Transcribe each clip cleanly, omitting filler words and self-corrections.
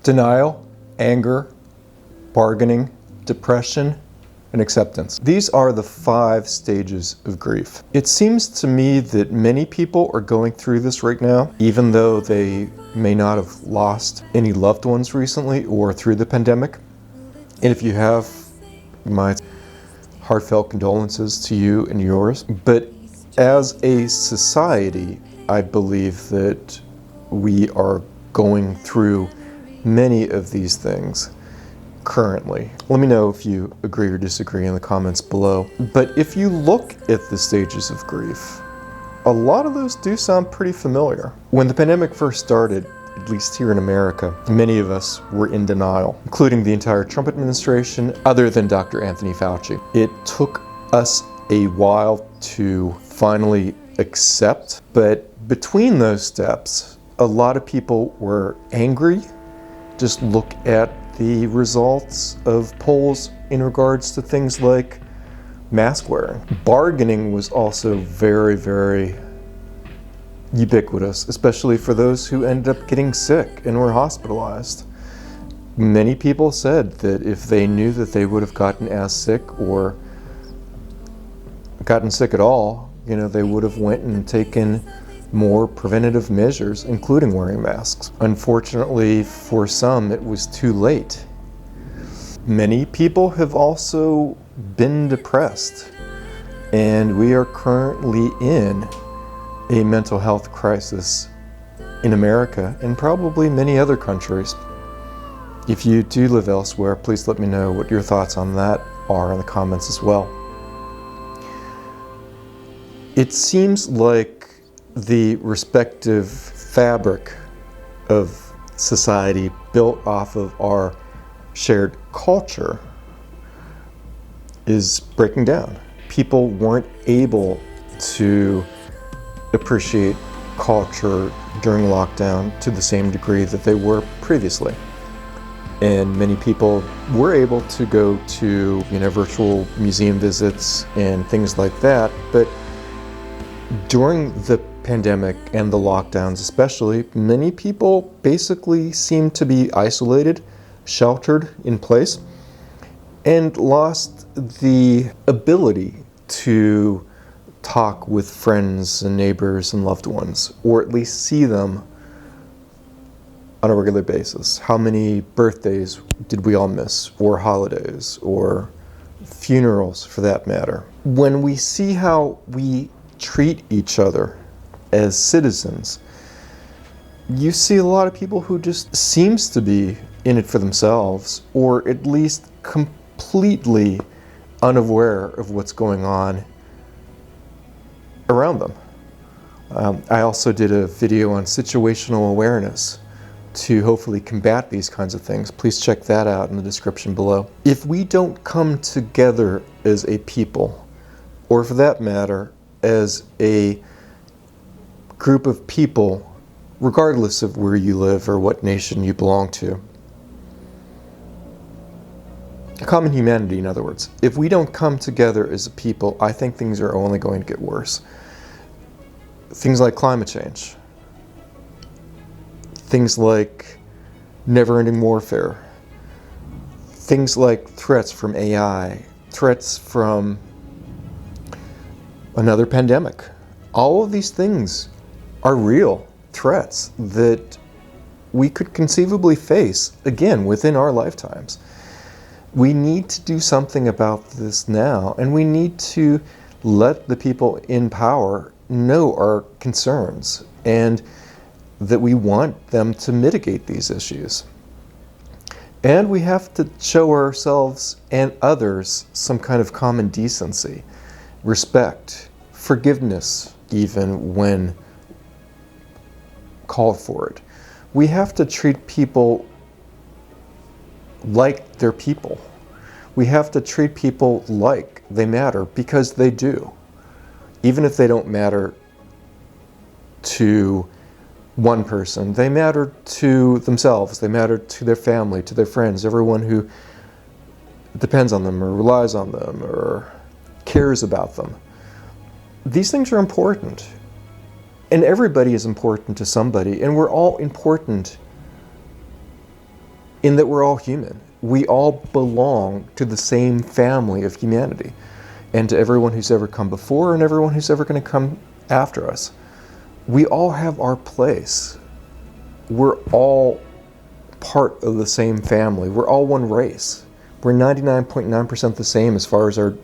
Denial, anger, bargaining, depression, and acceptance. These are the 5 stages of grief. It seems to me that many people are going through this right now, even though they may not have lost any loved ones recently or through the pandemic. And if you have, my heartfelt condolences to you and yours. But as a society, I believe that we are going through many of these things currently. Let me know if you agree or disagree in the comments below. But if you look at the stages of grief, a lot of those do sound pretty familiar. When the pandemic first started, at least here in America, many of us were in denial, including the entire Trump administration, other than Dr. Anthony Fauci. It took us a while to finally accept, but between those steps, a lot of people were angry. Just look at the results of polls in regards to things like mask wearing. Bargaining was also very, very ubiquitous, especially for those who ended up getting sick and were hospitalized. Many people said that if they knew that they would have gotten as sick or gotten sick at all, they would have went and taken more preventative measures, including wearing masks. Unfortunately, for some, it was too late. Many people have also been depressed, and we are currently in a mental health crisis in America and probably many other countries. If you do live elsewhere, please let me know what your thoughts on that are in the comments as well. It seems like the respective fabric of society built off of our shared culture is breaking down. People weren't able to appreciate culture during lockdown to the same degree that they were previously. And many people were able to go to virtual museum visits and things like that, but during the pandemic and the lockdowns especially, many people basically seemed to be isolated, sheltered in place, and lost the ability to talk with friends and neighbors and loved ones, or at least see them on a regular basis. How many birthdays did we all miss, or holidays, or funerals for that matter? When we see how we treat each other as citizens, you see a lot of people who just seems to be in it for themselves, or at least completely unaware of what's going on around them. I also did a video on situational awareness to hopefully combat these kinds of things. Please check that out in the description below. If we don't come together as a people, or for that matter, as a group of people, regardless of where you live or what nation you belong to, common humanity, in other words, if we don't come together as a people, I think things are only going to get worse. Things like climate change, things like never-ending warfare, things like threats from AI, threats from another pandemic. All of these things are real threats that we could conceivably face, again, within our lifetimes. We need to do something about this now, and we need to let the people in power know our concerns and that we want them to mitigate these issues. And we have to show ourselves and others some kind of common decency, respect, forgiveness, even when called for it. We have to treat people like they're people. We have to treat people like they matter, because they do. Even if they don't matter to one person, they matter to themselves, they matter to their family, to their friends, everyone who depends on them or relies on them or cares about them. These things are important, and everybody is important to somebody, and we're all important in that we're all human. We all belong to the same family of humanity, and to everyone who's ever come before and everyone who's ever going to come after us. We all have our place. We're all part of the same family. We're all one race. We're 99.9% the same as far as our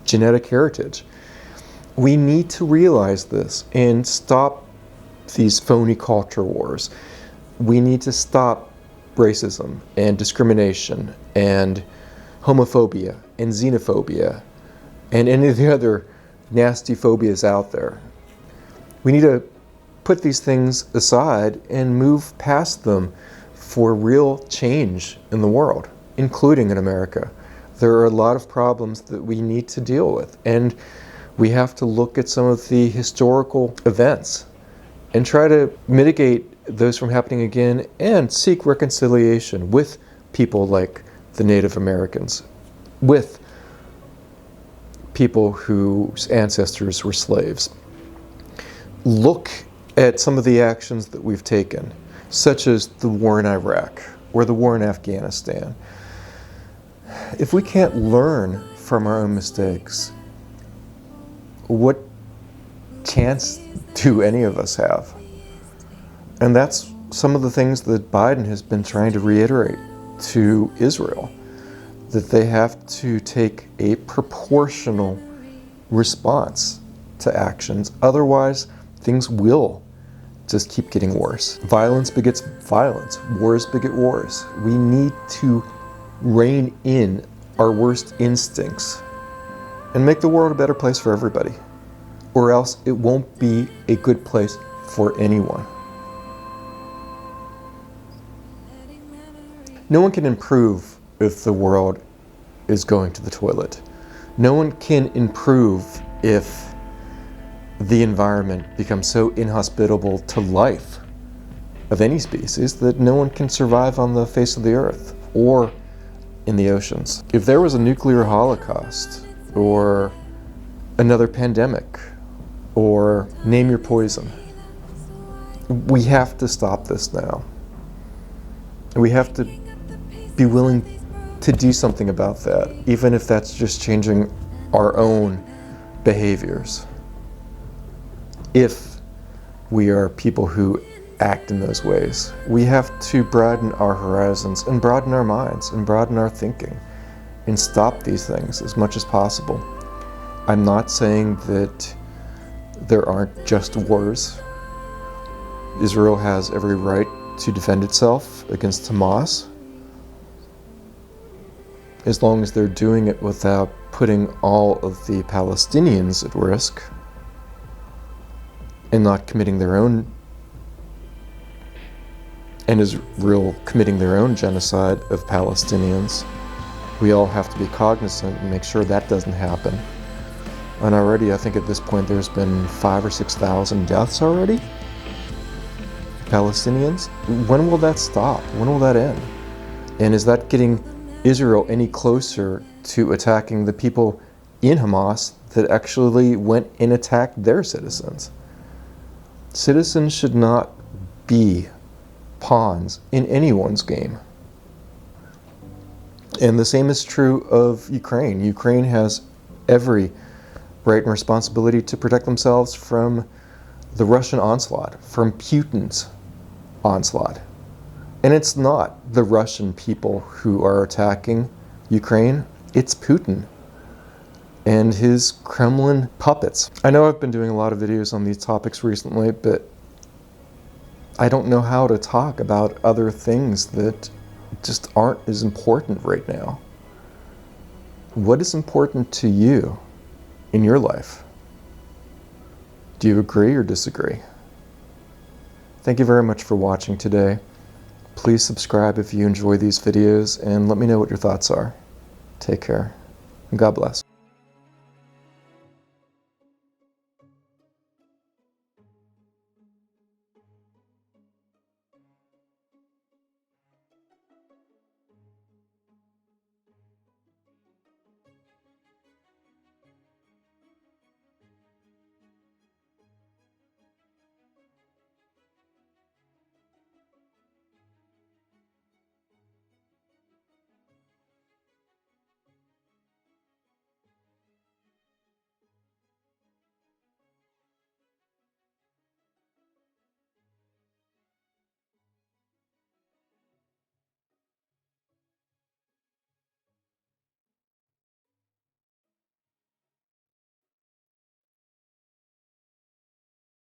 genetic heritage. We need to realize this and stop these phony culture wars. We need to stop racism and discrimination and homophobia and xenophobia and any of the other nasty phobias out there. We need to put these things aside and move past them for real change in the world, including in America. There are a lot of problems that we need to deal with, and we have to look at some of the historical events and try to mitigate those from happening again and seek reconciliation with people like the Native Americans, with people whose ancestors were slaves. Look at some of the actions that we've taken, such as the war in Iraq or the war in Afghanistan. If we can't learn from our own mistakes, what chance do any of us have? And that's some of the things that Biden has been trying to reiterate to Israel, that they have to take a proportional response to actions. Otherwise, things will just keep getting worse. Violence begets violence. Wars beget wars. We need to rein in our worst instincts and make the world a better place for everybody, or else it won't be a good place for anyone. No one can improve if the world is going to the toilet. No one can improve if the environment becomes so inhospitable to life of any species that no one can survive on the face of the earth or in the oceans. If there was a nuclear holocaust or another pandemic or name your poison, we have to stop this now. We have to be willing to do something about that, even if that's just changing our own behaviors. If we are people who act in those ways, we have to broaden our horizons and broaden our minds and broaden our thinking and stop these things as much as possible. I'm not saying that there aren't just wars. Israel has every right to defend itself against Hamas, as long as they're doing it without putting all of the Palestinians at risk and not committing their own, and Israel committing their own genocide of Palestinians. We all have to be cognizant and make sure that doesn't happen. And already, I think at this point, there's been 5,000 or 6,000 deaths already. Palestinians. When will that stop? When will that end? And is that getting Israel any closer to attacking the people in Hamas that actually went and attacked their citizens? Citizens should not be pawns in anyone's game. And the same is true of Ukraine. Ukraine has every right and responsibility to protect themselves from the Russian onslaught, from Putin's onslaught. And it's not the Russian people who are attacking Ukraine, it's Putin and his Kremlin puppets. I know I've been doing a lot of videos on these topics recently, but I don't know how to talk about other things that just aren't as important right now. What is important to you in your life? Do you agree or disagree? Thank you very much for watching today. Please subscribe if you enjoy these videos and let me know what your thoughts are. Take care, and God bless.